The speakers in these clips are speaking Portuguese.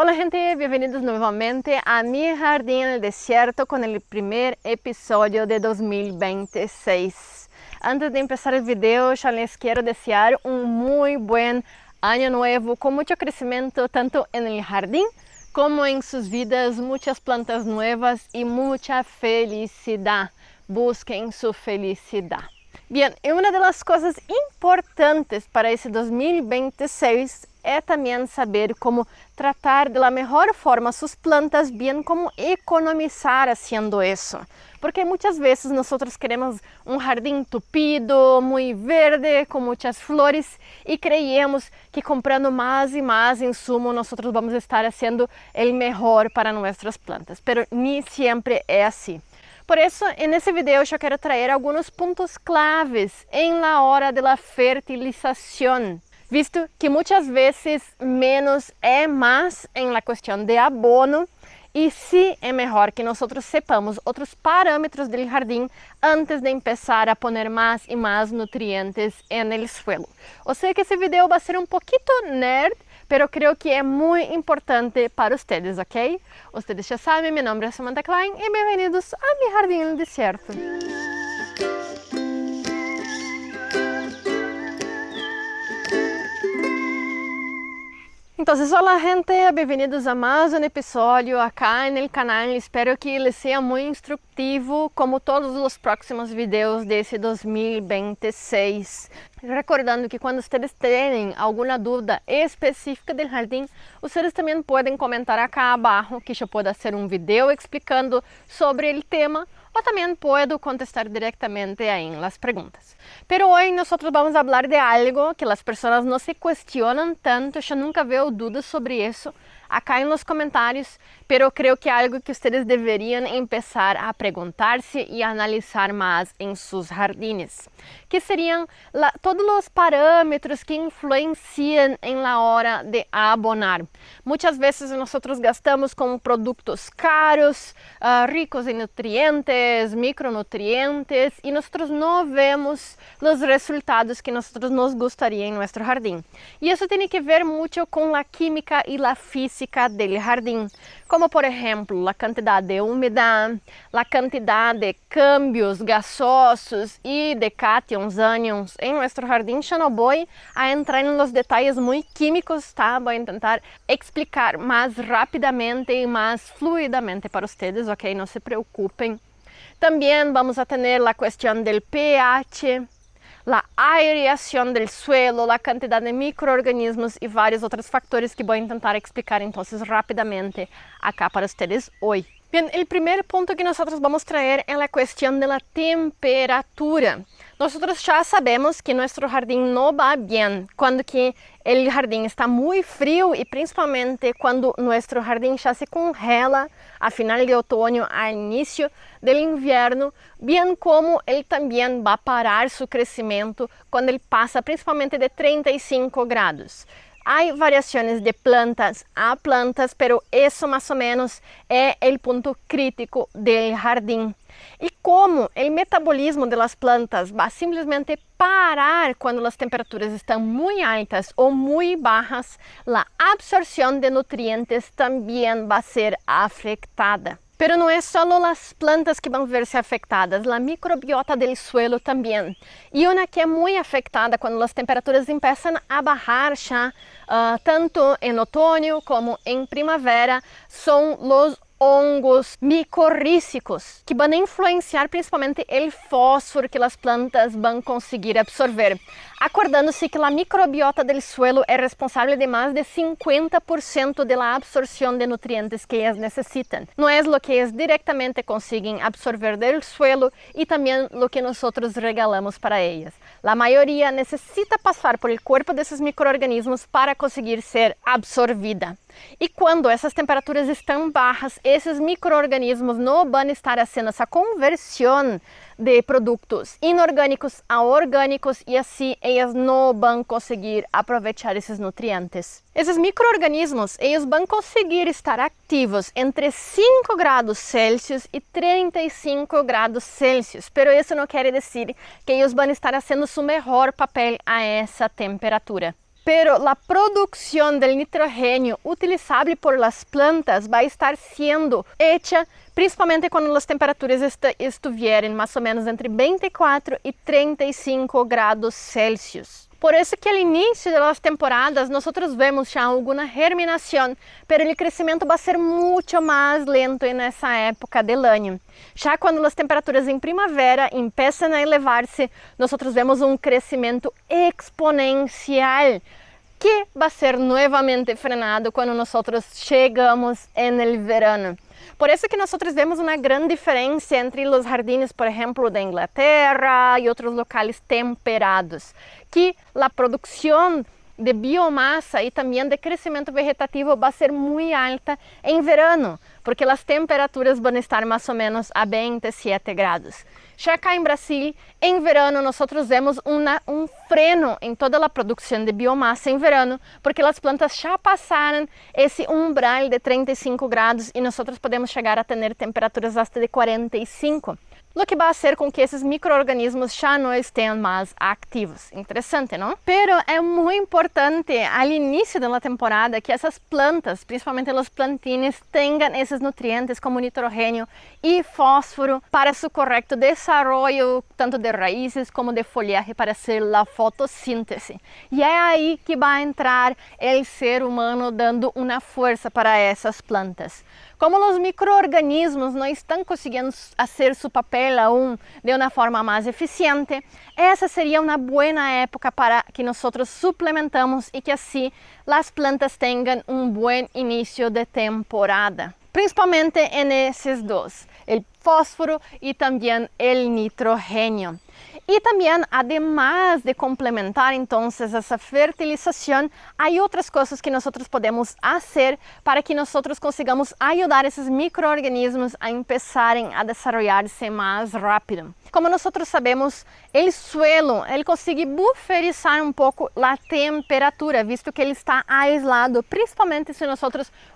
Hola gente, bienvenidos nuevamente a Mi Jardín en el Desierto con el primer episodio de 2026. Antes de empezar el video, ya les quiero desear un muy buen año nuevo con mucho crecimiento tanto en el jardín como en sus vidas, muchas plantas nuevas y mucha felicidad. Busquen su felicidad. Bien, y una de las cosas importantes para ese 2026 é também saber como tratar de la mejor forma sus plantas, bien como economizar haciendo eso. Porque muchas veces nosotros queremos un jardín tupido, muy verde, con muchas flores y creemos que comprando más y más insumos nosotros vamos a estar haciendo el mejor para nuestras plantas, pero ni siempre es así. Por isso, nesse vídeo eu quero trazer alguns pontos claves em la hora de la fertilização, visto que muitas vezes menos é mais em la questão de abono e sim é melhor que nós sepamos outros parâmetros do jardim antes de começar a poner mais e mais nutrientes no suelo. Eu sei que esse vídeo vai ser um pouquinho nerd, pero creo que é muito importante para ustedes, ¿ok? Ustedes já sabem, meu nome é Samantha Klein e bem-vindos a Mi Jardín en el Desierto. Entonces, hola gente, bem-vindos a mais um episódio acá no canal. Espero que ele seja muito instrutivo, como todos os próximos vídeos desse 2026. Recordando que quando vocês têm alguma dúvida específica do jardim, vocês também podem comentar acá abaixo, que eu posso fazer um vídeo explicando sobre o tema, ou também posso contestar diretamente aí nas perguntas. Pero hoje nós vamos falar de algo que as pessoas não se questionam tanto, eu nunca vejo dúvidas sobre isso acá nos comentários, pero creio que é algo que vocês deveriam começar a perguntar-se e analisar mais em seus jardines, que seriam todos os parâmetros que influenciam em la hora de abonar. Muitas vezes nós gastamos com produtos caros, ricos em nutrientes, micronutrientes, e nós não vemos os resultados que nós nos gostaria em nosso jardim. E isso tem que ver muito com a química e a física del jardín, como por ejemplo la cantidad de humedad, la cantidad de cambios gasosos y de cátions, anions en nuestro jardín. Yo no voy a entrar en los detalles muy químicos, ¿tá? Voy a intentar explicar más rápidamente y más fluidamente para ustedes, ¿ok? No se preocupen. También vamos a tener la cuestión del pH, la aireação del suelo, la cantidad de microorganismos e vários outros fatores que vou tentar explicar então rapidamente acá para vocês hoje. Bem, o primeiro ponto que nós vamos trazer é a questão da temperatura. Nós já sabemos que nosso jardim não vai bem quando que o jardim está muito frio e principalmente quando nosso jardim já se congela a final de outono, a início do inverno, bem como ele também vai parar seu crescimento quando ele passa principalmente de 35 graus. Há variações de plantas a plantas, pero isso mais ou menos é o ponto crítico do jardim. E como o metabolismo das plantas vai simplesmente parar quando as temperaturas estão muito altas ou muito baixas, a absorção de nutrientes também vai ser afetada. Pero não é só as plantas que vão ver-se afetadas, a microbiota do suelo também. E uma que é muito afetada quando as temperaturas começam a baixar já, tanto em outono como em primavera, são os hongos micorrízicos, que vão influenciar principalmente o fósforo que as plantas vão conseguir absorver. Acordando-se que a microbiota do suelo é responsável de mais de 50% da absorção de nutrientes que elas necessitam. Não é o que elas diretamente conseguem absorver do suelo e também o que nós regalamos para elas. A maioria necessita passar por o corpo desses microorganismos para conseguir ser absorvida. E quando essas temperaturas estão baixas, esses microorganismos não vão estar fazendo essa conversão de produtos inorgânicos a orgânicos e assim elas não vão conseguir aproveitar esses nutrientes. Esses microorganismos, eles vão conseguir estar ativos entre 5 graus Celsius e 35 graus Celsius, pero isso não quer dizer que eles vão estar fazendo seu melhor papel a essa temperatura. pero la producción del nitrógeno utilizable por las plantas va a estar siendo hecha principalmente quando as temperaturas estiverem mais ou menos entre 24 e 35 grados Celsius. Por isso que ao início das temporadas nós vemos já alguma germinação, mas o crescimento vai ser muito mais lento nessa época do ano. Já quando as temperaturas em primavera começam a elevar-se, nós vemos um crescimento exponencial que vai ser novamente frenado quando nós chegamos no verano. Por isso que nós vemos uma grande diferença entre os jardins, por exemplo, da Inglaterra e outros locais temperados, que a produção de biomassa e também de crescimento vegetativo vai ser muito alta em verano, porque as temperaturas vão estar mais ou menos a 27 graus. Já cá em Brasil, em verano, nós vemos um freno em toda a produção de biomassa em verano, porque as plantas já passaram esse umbral de 35 graus e nós podemos chegar a ter temperaturas até de 45. O que vai fazer com que esses micro-organismos já não estejam mais ativos. Interessante, não? Pero é muito importante ao início da temporada que essas plantas, principalmente os plantines, tenham esses nutrientes como nitrogênio e fósforo para seu correto desenvolvimento, tanto de raízes como de folhagem, para fazer a fotossíntese. E é aí que vai entrar o ser humano dando uma força para essas plantas. Como os micro-organismos não estão conseguindo fazer seu papel aún de uma forma mais eficiente, essa seria uma boa época para que nós suplementamos e que assim as plantas tenham um bom início de temporada. Principalmente nesses dois, o fósforo e também o nitrogênio. E também, además de complementar então essa fertilização, há outras coisas que nós podemos fazer para que nós consigamos ajudar esses micro-organismos a começarem a desenvolver-se mais rápido. Como nós sabemos, o suelo ele consegue buferizar um pouco a temperatura, visto que ele está aislado, principalmente se nós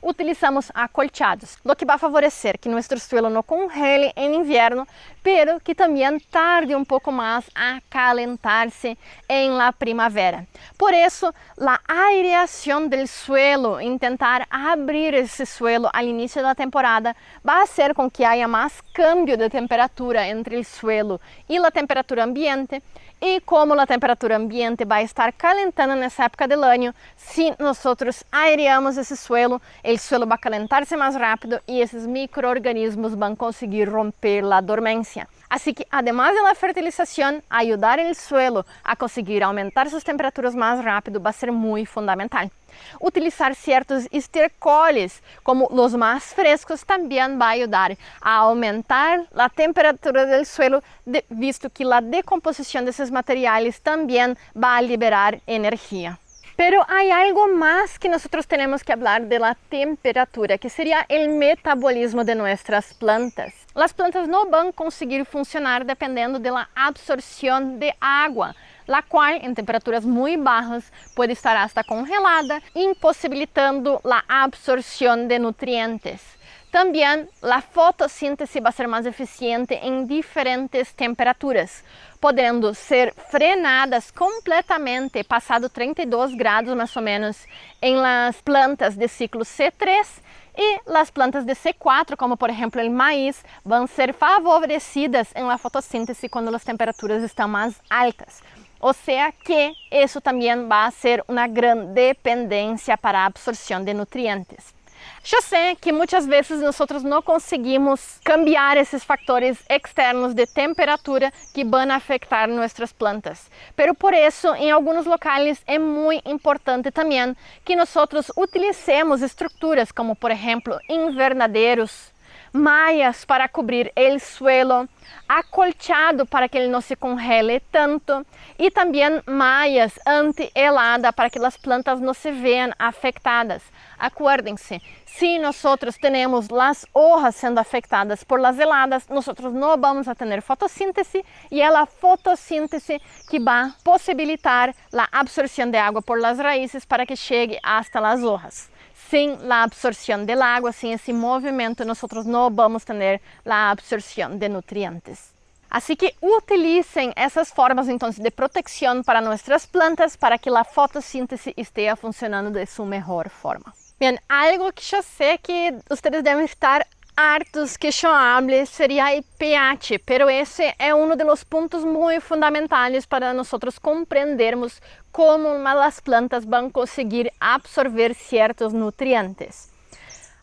utilizamos acolchados, o que vai favorecer que nosso suelo não congele em inverno, pero que também tarde um pouco mais a calentar-se em la primavera. Por isso, a aireação do suelo, tentar abrir esse suelo ao início da temporada, vai fazer com que haja mais câmbio de temperatura entre o suelo e a temperatura ambiente, e como a temperatura ambiente vai estar calentando nessa época do ano, se nós aireamos esse suelo, o suelo vai calentar-se mais rápido e esses micro-organismos vão conseguir romper a dormência. Assim que, además da fertilização, ajudar o suelo a conseguir aumentar suas temperaturas mais rápido vai ser muito fundamental. Utilizar certos estercoles, como os mais frescos, também vai ajudar a aumentar a temperatura do suelo, visto que a decomposição desses materiais também vai liberar energia. Pero há algo mais que nós temos que falar da temperatura, que seria o metabolismo de nossas plantas. As plantas não vão conseguir funcionar dependendo da absorção de água, a qual em temperaturas muito baixas pode estar hasta congelada, impossibilitando a absorção de nutrientes. Também a fotossíntese vai ser mais eficiente em diferentes temperaturas, podendo ser frenadas completamente passado 32 graus mais ou menos em las plantas de ciclo C3, e as plantas de C4, como por exemplo o maíz, vão ser favorecidas em la fotossíntese quando as temperaturas estão mais altas. Ou seja que isso também vai ser uma grande dependência para a absorção de nutrientes. Eu sei que muitas vezes nós não conseguimos cambiar esses fatores externos de temperatura que vão afetar nossas plantas. Pero por isso, em alguns locais é muito importante também que nós utilicemos estruturas como, por exemplo, invernadeiros, malhas para cobrir o suelo, acolchado para que ele não se congele tanto e também malhas anti-helada para que as plantas não se vejam afetadas. Acuérdense, se nós temos as hojas sendo afetadas por las heladas, nós não vamos a ter fotossíntese e é a fotossíntese que vai possibilitar a absorção de água por las raízes para que chegue hasta las hojas. Sem a absorção de água, sem esse movimento, nós não vamos ter a absorção de nutrientes. Assim que utilicem essas formas então de proteção para nossas plantas para que a fotossíntese esteja funcionando de sua melhor forma. Bem, algo que eu sei que vocês devem estar hartos que eu hable seria o pH, pero esse é um dos pontos muito fundamentais para nós compreendermos como as plantas vão conseguir absorver certos nutrientes.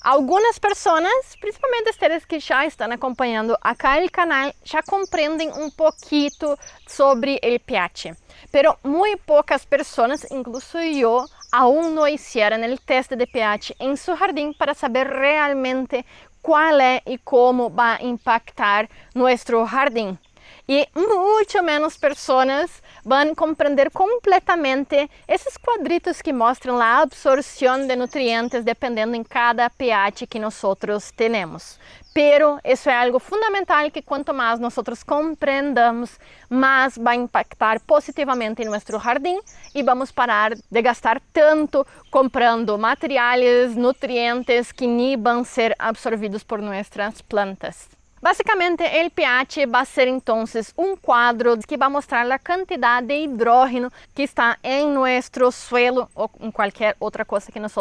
Algumas pessoas, principalmente vocês que já estão acompanhando acá no canal, já compreendem um pouquinho sobre o pH. Pero muito poucas pessoas, incluso eu, aún não fizeram o teste de pH em seu jardim para saber realmente qual é e como vai impactar nosso jardim. E muito menos pessoas vão compreender completamente esses quadritos que mostram a absorção de nutrientes dependendo em cada pH que nós temos. Pero isso é algo fundamental que quanto mais nós compreendamos, mais vai impactar positivamente em nosso jardim e vamos parar de gastar tanto comprando materiais, nutrientes que nem vão ser absorvidos por nossas plantas. Basicamente, o pH vai ser então um quadro que vai mostrar a quantidade de hidrógeno que está em nosso suelo ou em qualquer outra coisa que nós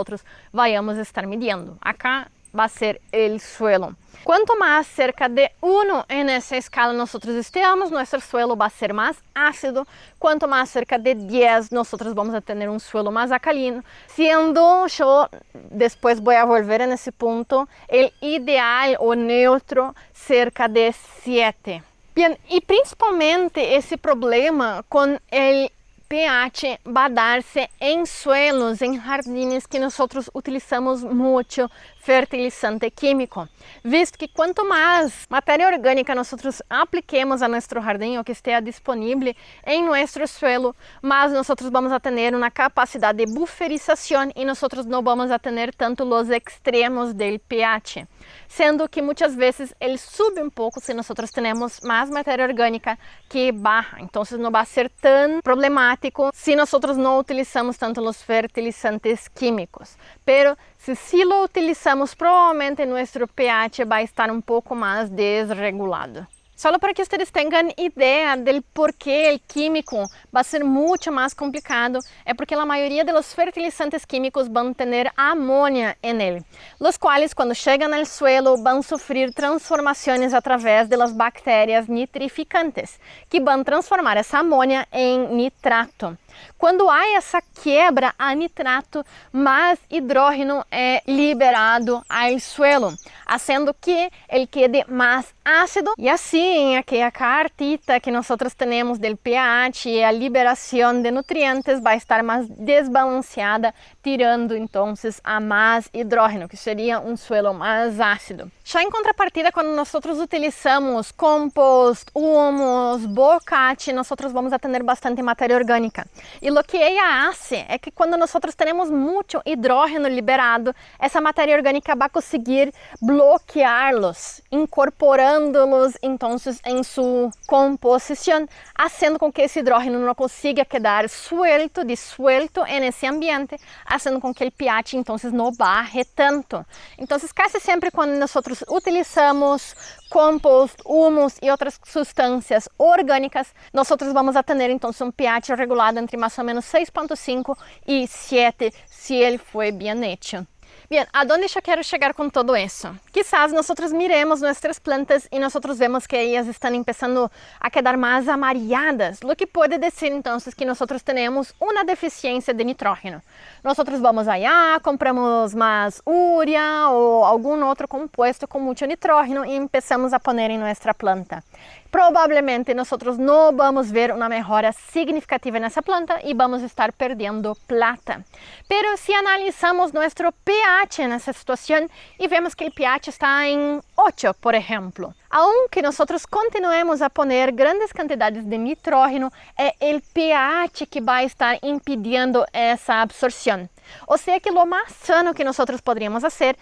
vayamos estar medindo. Acá vai ser o suelo. Quanto mais cerca de 1 nessa escala nós estamos, nosso suelo vai ser mais ácido. Quanto mais cerca de 10, nós vamos a ter um suelo mais alcalino. Sendo, eu depois vou volver nesse ponto, o ideal ou neutro cerca de 7. Bem, e principalmente esse problema com o pH vai dar-se em suelos, em jardins que nós utilizamos muito fertilizante químico, visto que quanto mais matéria orgânica nós apliquemos a nosso jardim ou que esteja disponível em nosso suelo, mais nós vamos a ter uma capacidade de bufferização e nós não vamos a ter tanto os extremos do pH, sendo que muitas vezes ele sube um pouco se nós temos mais matéria orgânica que baixa, então não vai ser tão problemático se nós não utilizamos tanto os fertilizantes químicos, pero se lo utilizamos, provavelmente nosso pH vai estar um pouco mais desregulado. Só para que vocês tenham ideia do porquê o químico vai ser muito mais complicado, é porque a maioria dos fertilizantes químicos vão ter amônia em ele, os quais, quando chegam ao suelo, vão sofrer transformações através das bactérias nitrificantes, que vão transformar essa amônia em nitrato. Quando há essa quebra a nitrato, mais hidrógeno é liberado ao suelo, fazendo que ele quede mais ácido e assim aquela cartita que nós temos do pH e a liberação de nutrientes vai estar mais desbalanceada, tirando então a mais hidrógeno, que seria um suelo mais ácido. Já em contrapartida, quando nós utilizamos compost, humus, bocache, nós vamos a ter bastante matéria orgânica. E o que ela faz é que quando nós temos muito hidrógeno liberado, essa matéria orgânica vai conseguir bloqueá-los, incorporando-los então em sua composição, fazendo com que esse hidrógeno não consiga quedar disuelto nesse ambiente, fazendo com que o pH então não baixe tanto. Então, quase sempre quando nós utilizamos compost, humus e outras substâncias orgânicas, nós vamos a ter então um pH regulado entre mais ou menos 6,5 e 7, se ele for bem hecho. Bem, aonde eu quero chegar com tudo isso? Quizás nós miremos nossas plantas e nós vemos que elas estão começando a quedar mais amarelladas, o que pode dizer então que nós temos uma deficiência de nitrógeno. Nós vamos allá, compramos mais urea ou algum outro composto com muito nitrógeno e começamos a pôr em nossa planta. Provavelmente nós não vamos ver uma melhora significativa nessa planta e vamos estar perdendo plata. Pero se analisamos nosso pH nessa situação e vemos que o pH está em 8, por exemplo, aunque nós continuemos a pôr grandes quantidades de nitrógeno, é o pH que vai estar impedindo essa absorção. Ou seja que o mais sano que nós poderíamos fazer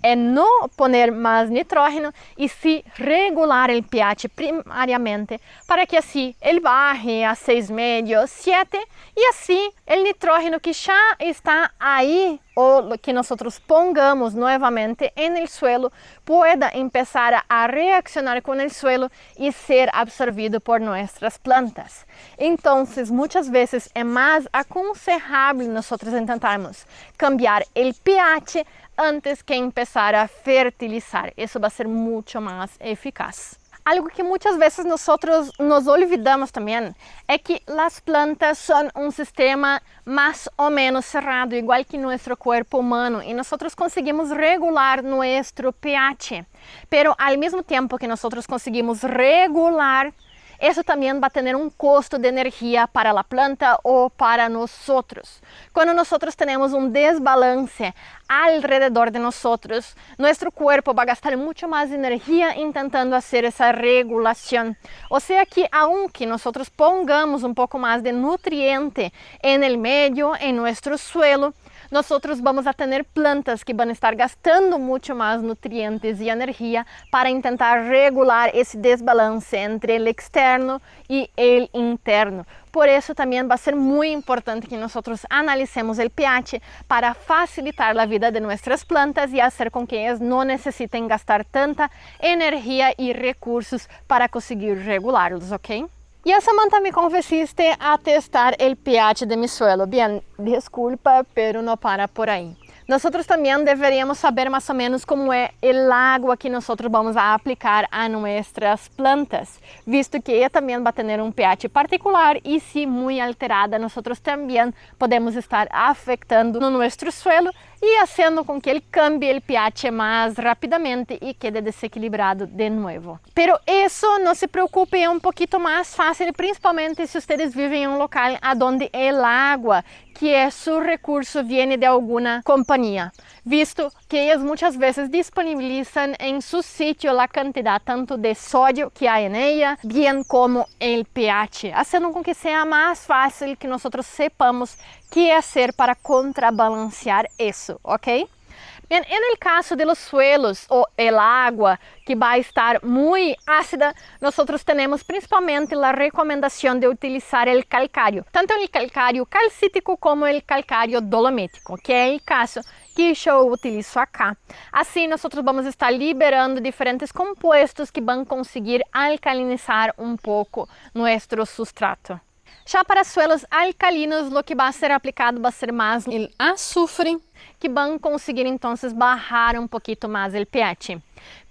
é não pôr mais nitrógeno e se regular o pH primariamente, para que assim ele baixe a 6,5, 7 e assim o nitrógeno que já está aí o lo que nosotros pongamos nuevamente en el suelo pueda empezar a reaccionar con el suelo y ser absorbido por nuestras plantas. Entonces, muchas veces es más aconsejable nosotros intentarmos cambiar el pH antes que empezar a fertilizar. Eso va a ser mucho más eficaz. Algo que muchas veces nosotros nos olvidamos también es que las plantas son un sistema más o menos cerrado, igual que nuestro cuerpo humano, y nosotros conseguimos regular nuestro pH, pero al mismo tiempo que nosotros conseguimos regular, eso también va a tener un costo de energía para la planta o para nosotros. Cuando nosotros tenemos un desbalance alrededor de nosotros, nuestro cuerpo va a gastar mucho más energía intentando hacer esa regulación. O sea que aunque nosotros pongamos un poco más de nutriente en el medio, en nuestro suelo, nosotros vamos a tener plantas que van a estar gastando mucho más nutrientes y energía para intentar regular ese desbalance entre el externo y el interno. Por eso también va a ser muy importante que nosotros analicemos el pH para facilitar la vida de nuestras plantas y hacer con que ellas no necesiten gastar tanta energía y recursos para conseguir regularlos, ¿ok? Y Samantha, me convenciste a testar el pH de mi suelo. Bien, disculpa, pero no para por ahí. Nosotros también deberíamos saber más o menos cómo es el agua que nosotros vamos a aplicar a nuestras plantas, visto que ella también va a tener un pH particular y si muy alterada, nosotros también podemos estar afectando nuestro suelo y haciendo con que él cambie el pH más rápidamente y quede desequilibrado de nuevo. Pero eso, no se preocupe, es un poquito más fácil, principalmente si ustedes viven en un local donde el agua, que es su recurso, viene de alguna compañía, visto que ellas muchas veces disponibilizan en su sitio la cantidad tanto de sodio que hay en ella, bien como el pH, haciendo con que sea más fácil que nosotros sepamos qué hacer para contrabalancear eso, ¿ok? Bien, en el caso de los suelos o el agua que va a estar muy ácida, nosotros tenemos principalmente la recomendación de utilizar el calcário, tanto el calcário calcítico como el calcário dolomítico, que é el caso que eu utilizo acá. Assim, nosotros vamos estar liberando diferentes compuestos que van a conseguir alcalinizar un poco nuestro sustrato. Já para suelos alcalinos, lo que va a ser aplicado va a ser más el azufre, que van a conseguir entonces bajar un poquito más el pH.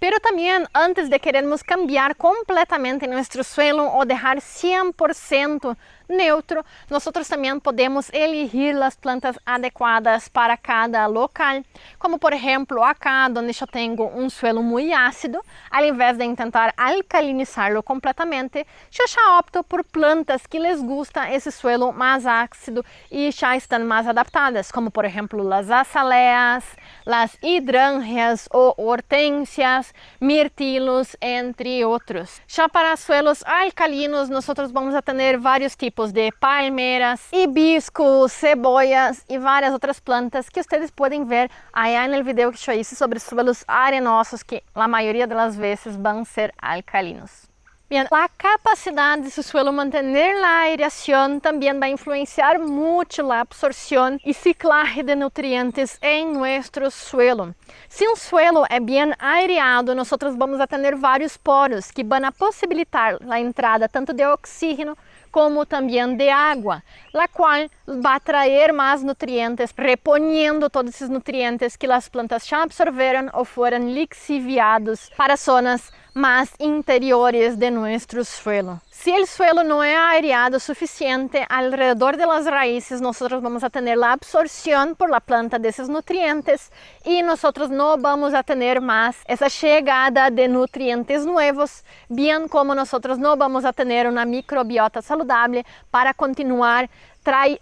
Pero también, antes de querermos cambiar completamente nuestro suelo o dejar 100% neutro, nosotros también podemos elegir las plantas adecuadas para cada local, como por ejemplo acá, donde yo tengo un suelo muy ácido, al invés de intentar alcalinizarlo completamente, yo ya opto por plantas que les gusta ese suelo más ácido y ya están más adaptadas, como por ejemplo las azaleas, las hidrangeas o hortensias, mirtilos, entre otros. Ya para suelos alcalinos, nosotros vamos a tener varios tipos de palmeras, hibiscos, cebollas y varias otras plantas que ustedes pueden ver allá en el video que yo hice sobre suelos arenosos, que la mayoría de las veces van a ser alcalinos. Bien, la capacidad de su suelo mantener la aireación también va a influenciar mucho la absorción y ciclaje de nutrientes en nuestro suelo. Si un suelo es bien aireado, nosotros vamos a tener varios poros que van a posibilitar la entrada tanto de oxígeno como también de agua, la cual va a traer más nutrientes, reponiendo todos esos nutrientes que las plantas ya absorberon o fueron lixiviados para zonas más interiores de nuestro suelo. Si el suelo no es aireado suficiente alrededor de las raíces, nosotros vamos a tener la absorción por la planta de esos nutrientes y nosotros no vamos a tener más esa llegada de nutrientes nuevos, bien como nosotros no vamos a tener una microbiota saludable para continuar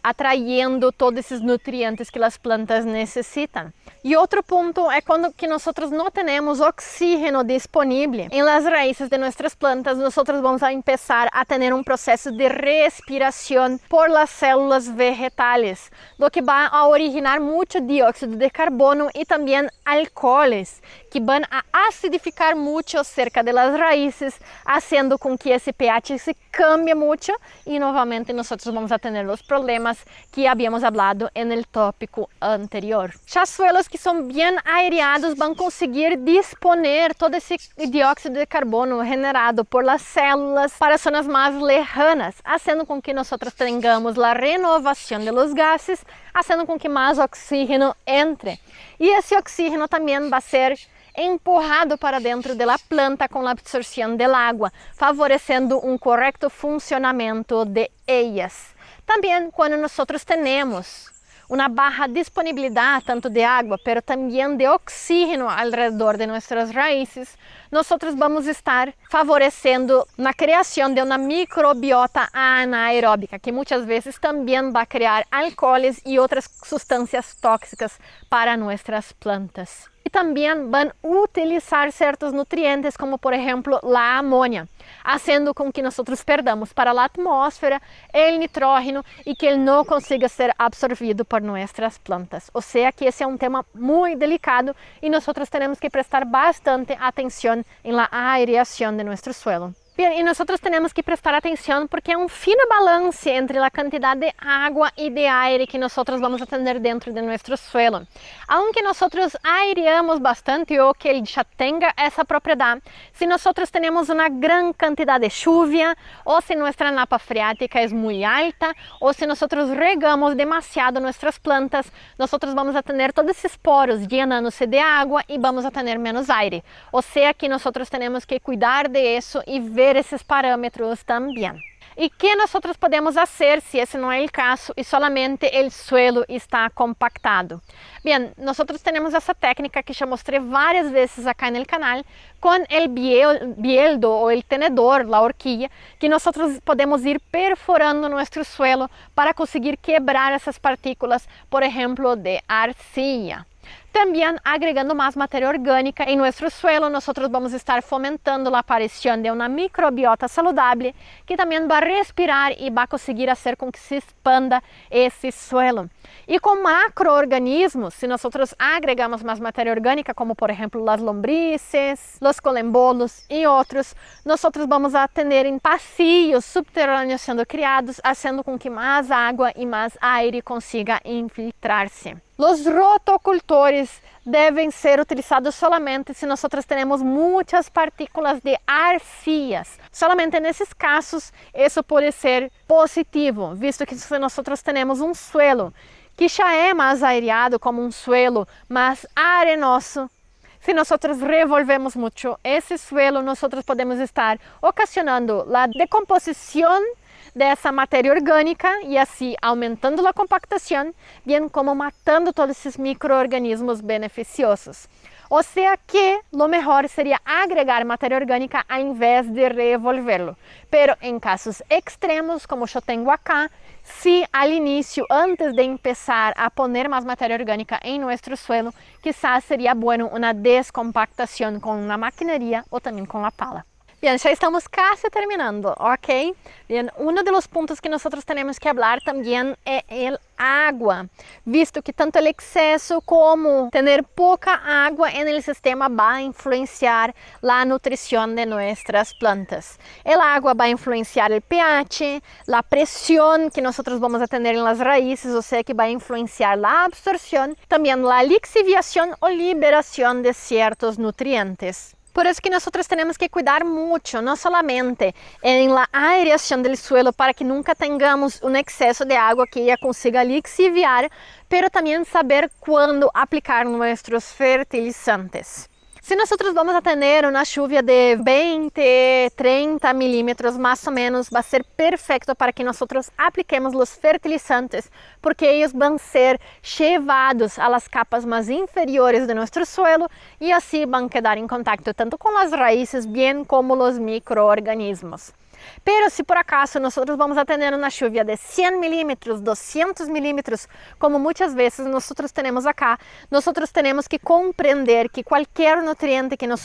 atrayendo todos esos nutrientes que las plantas necesitan. E outro ponto é quando que nós não temos oxígeno disponível em las raíces de nossas plantas, nós vamos a começar a ter um processo de respiração por las células vegetales, lo que vai a originar muito dióxido de carbono e também alcoholes, que vão a acidificar muito cerca de las raíces, haciendo com que esse pH se cambie muito e novamente nós vamos a ter os problemas que havíamos hablado en el tópico anterior. Já suelos que são bem aireados vão conseguir disponer todo esse dióxido de carbono generado por las células para zonas mais lejanas, haciendo com que nós tenhamos a renovação de los gases, haciendo com que mais oxígeno entre. E esse oxígeno também vai ser empurrado para dentro da planta com a absorção da água, favorecendo um correto funcionamento de ellas. Também quando nós temos uma baixa disponibilidade tanto de água, pero também de oxígeno alrededor de nossas raízes, nós vamos estar favorecendo na criação de uma microbiota anaeróbica, que muitas vezes também vai criar alcoóis e outras substâncias tóxicas para nossas plantas. E também vão utilizar certos nutrientes, como por exemplo a amônia, fazendo com que nós perdamos para a atmosfera o nitrógeno e que ele não consiga ser absorvido por nossas plantas. Ou seja, que esse é um tema muito delicado e nós temos que prestar bastante atenção na aireação de nosso suelo. Bem, e nós temos que prestar atenção porque é um fino balance entre a quantidade de água e de aire que nós vamos a ter dentro de nosso suelo. Aunque nós aireamos bastante ou que ele já tenha essa propriedade, se nós temos uma grande quantidade de chuva, ou se nossa napa freática é muito alta, ou se nós regamos demasiado nossas plantas, nós vamos a ter todos esses poros llenando-se de água e vamos a ter menos aire. Ou seja, que nós temos que cuidar de isso e ver esses parâmetros também. E que nós podemos fazer se esse não é o caso e solamente o suelo está compactado? Bem, nós temos essa técnica que já mostrei várias vezes aqui no canal com o bieldo ou o tenedor, a horquilla, que nós podemos ir perforando nosso suelo para conseguir quebrar essas partículas, por exemplo, de arcilla. Também agregando mais matéria orgânica em nosso suelo, nós vamos estar fomentando a aparição de uma microbiota saudável que também vai respirar e vai conseguir fazer com que se expanda esse suelo. E com macro-organismos, se nós agregamos mais matéria orgânica, como por exemplo as lombrices, os colembolos e outros, nós vamos a ter passios subterrâneos sendo criados, fazendo com que mais água e mais aire consiga infiltrar-se. Os rotocultores devem ser utilizados solamente se nós temos muitas partículas de arcillas. Solamente nesses casos, isso pode ser positivo, visto que se nós temos um suelo que já é mais aireado, como um suelo mais arenoso, se nós revolvemos muito esse suelo, nós podemos estar ocasionando a decomposição dessa matéria orgânica e assim aumentando a compactação, bem como matando todos esses micro-organismos beneficiosos. Ou seja que o melhor seria agregar matéria orgânica ao invés de revolvê-lo. Pero em casos extremos, como eu tenho aqui, se ao início, antes de começar a poner mais matéria orgânica em nosso suelo, quizás seria bueno uma descompactação com uma maquinaria ou também com a pala. Bien, já estamos quase terminando, ok? Bien, uno de los puntos que nosotros tenemos que hablar también é el agua, visto que tanto el exceso como tener poca agua en el sistema va a influenciar la nutrición de nuestras plantas. El agua va a influenciar el pH, la presión que nosotros vamos a tener en las raíces, o sea que va a influenciar la absorción, también la lixiviación o liberación de ciertos nutrientes. Por isso que nós temos que cuidar muito, não somente em la aireação do suelo para que nunca tenhamos um excesso de água que ela consiga lixiviar, pero também saber quando aplicar nossos fertilizantes. Se nós vamos a ter uma chuva de 20, 30 milímetros mais ou menos, vai ser perfeito para que nós apliquemos os fertilizantes, porque eles vão ser levados às capas mais inferiores de nosso suelo e assim vão quedar em contato tanto com as raízes, bem como os micro-organismos. Pero se por acaso nós vamos a ter uma chuva de 100 milímetros, 200 milímetros, como muitas vezes nós temos acá, nós temos que compreender que qualquer nutriente que nós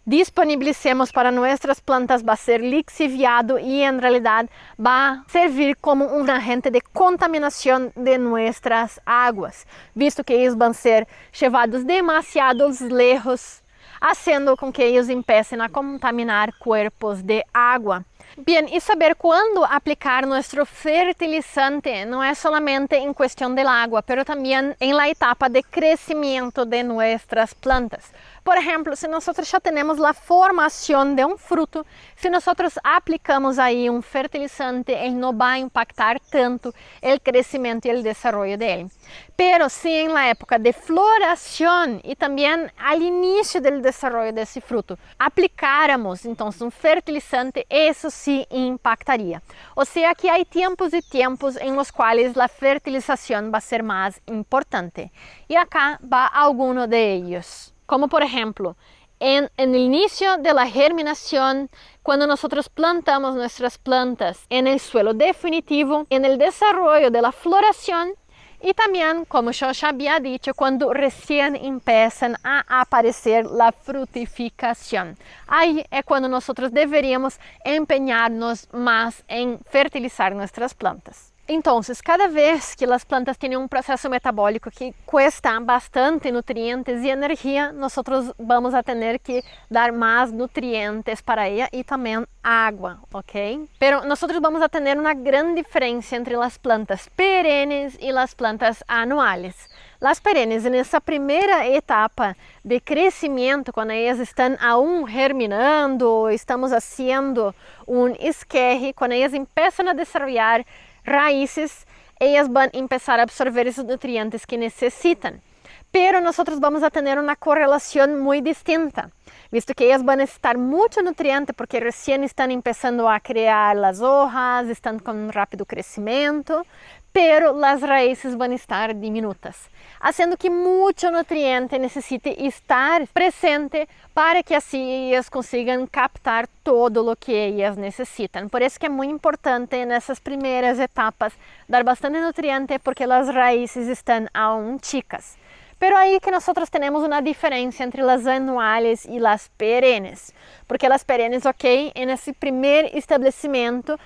disponibilicemos para nossas plantas vai ser lixiviado e em realidade vai servir como um agente de contaminação de nossas águas, visto que eles vão ser levados demasiado lejos, fazendo com que eles empecem a contaminar corpos de água. Bem, e saber quando aplicar nosso fertilizante não é solamente em questão da água, mas também em la etapa de crescimento de nossas plantas. Por exemplo, se nós já temos a formação de um fruto, se nós aplicamos aí um fertilizante, ele não vai impactar tanto o crescimento e o desenvolvimento dele. Pero se em la época de floração e também ao início do desenvolvimento desse fruto, aplicáramos então um fertilizante, isso sim impactaria. Ou seja, que há tempos e tempos em os quais a fertilização vai ser mais importante. E acá vai alguns de eles. Como por exemplo, en el inicio de la germinación, cuando nosotros plantamos nuestras plantas en el suelo definitivo, en el desarrollo de la floración y también, como yo ya había dicho, cuando recién empiezan a aparecer la frutificación. Ahí es cuando nosotros deberíamos empeñarnos más en fertilizar nuestras plantas. Então, cada vez que as plantas têm um processo metabólico que custa bastante nutrientes e energia, nós vamos a ter que dar mais nutrientes para ela e também água, ok? Pero nós vamos a ter uma grande diferença entre as plantas perenes e as plantas anuais. As perenes, nessa primeira etapa de crescimento, quando elas estão aún germinando, estamos fazendo um esquerre, quando elas começam a desenvolver raízes, elas vão começar a absorver esses nutrientes que necessitam. Pero nós vamos a ter uma correlação muito distinta, visto que elas vão necessitar muito nutriente porque recém estão começando a criar as hojas, estão com um rápido crescimento, pero as raízes vão estar diminutas, fazendo que muito nutriente necessite estar presente para que assim elas consigam captar todo o que elas necessitam. Por isso que é muito importante nessas primeiras etapas dar bastante nutriente porque as raízes estão aún chicas. Pero aí que nós temos uma diferença entre as anuais e as perenes, porque as perenes, ok, nesse primeiro estabelecimento,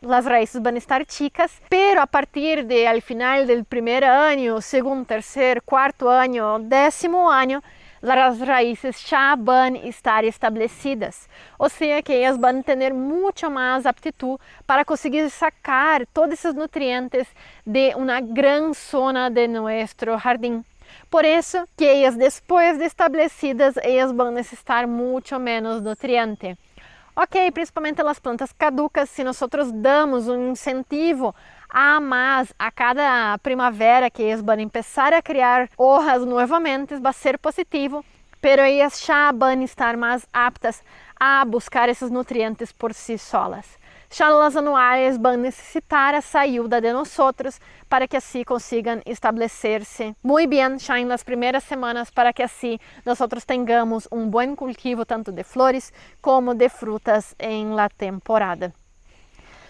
as raízes vão estar chicas, pero a partir de al final do primeiro ano, segundo, terceiro, quarto ano, 10º ano, as raízes já vão estar estabelecidas, ou seja que elas vão ter muito mais aptitud para conseguir sacar todos esses nutrientes de uma grande zona de nosso jardim. Por isso que elas, depois de estabelecidas, elas vão necessitar muito menos nutriente. Ok, principalmente as plantas caducas, se nós damos um incentivo a mais a cada primavera que elas vão começar a criar hojas novamente, vai ser positivo, pero elas já vão estar mais aptas a buscar esses nutrientes por si solas. Já as anuais vão necessitar a ajuda de nós para que assim consigam estabelecer-se muito bem já em las primeiras semanas, para que assim nós tenhamos um bom cultivo tanto de flores como de frutas em la temporada.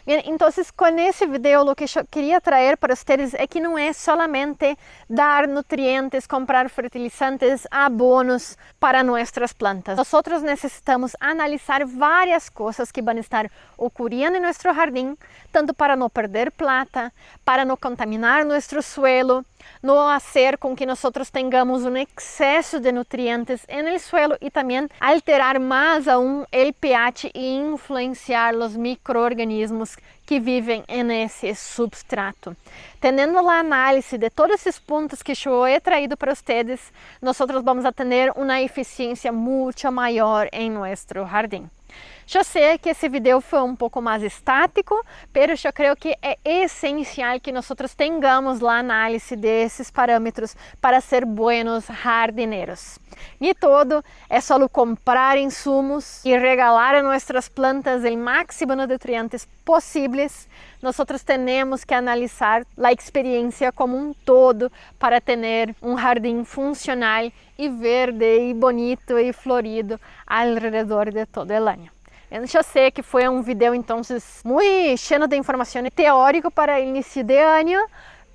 Bem, então, com esse vídeo, o que eu queria trazer para vocês é que não é solamente dar nutrientes, comprar fertilizantes, abonos para nossas plantas. Nós necessitamos analisar várias coisas que vão estar ocorrendo em nosso jardim, tanto para não perder plata, para não contaminar nosso suelo, não fazer com que nós tenhamos um excesso de nutrientes no suelo e também alterar mais aún o pH e influenciar os micro-organismos que vivem nesse substrato. Tendo a análise de todos esses pontos que eu he traído para vocês, nós vamos a ter uma eficiência muito maior em nosso jardim. Eu sei que esse vídeo foi um pouco mais estático, mas eu creio que é essencial que nós tenhamos a análise desses parâmetros para ser buenos jardineiros. E todo é só comprar insumos e regalar a nossas plantas o máximo de nutrientes possíveis. Nós temos que analisar a experiência como um todo para ter um jardim funcional e verde e bonito e florido ao redor de todo o ano. Eu já sei que foi um vídeo, então, muito cheio de informação teórica para início de ano,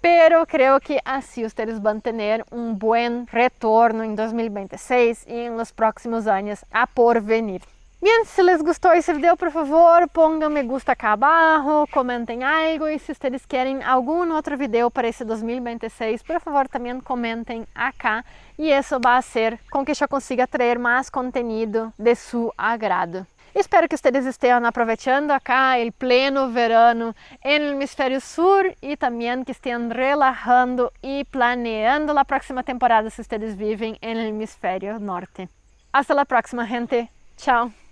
pero creo que assim vocês vão ter um bom retorno em 2026 e nos próximos anos a por venir. Bien, se les gostou esse vídeo, por favor, pongan me gusta acá abaixo, comentem algo e se vocês querem algum outro vídeo para esse 2026, por favor, também comentem acá e isso vai ser com que eu consiga trazer mais conteúdo de seu agrado. Espero que vocês estejam aproveitando acá o pleno verano no hemisfério sul e também que estejam relajando e planeando a próxima temporada se vocês vivem no hemisfério norte. Hasta la próxima, gente. Tchau!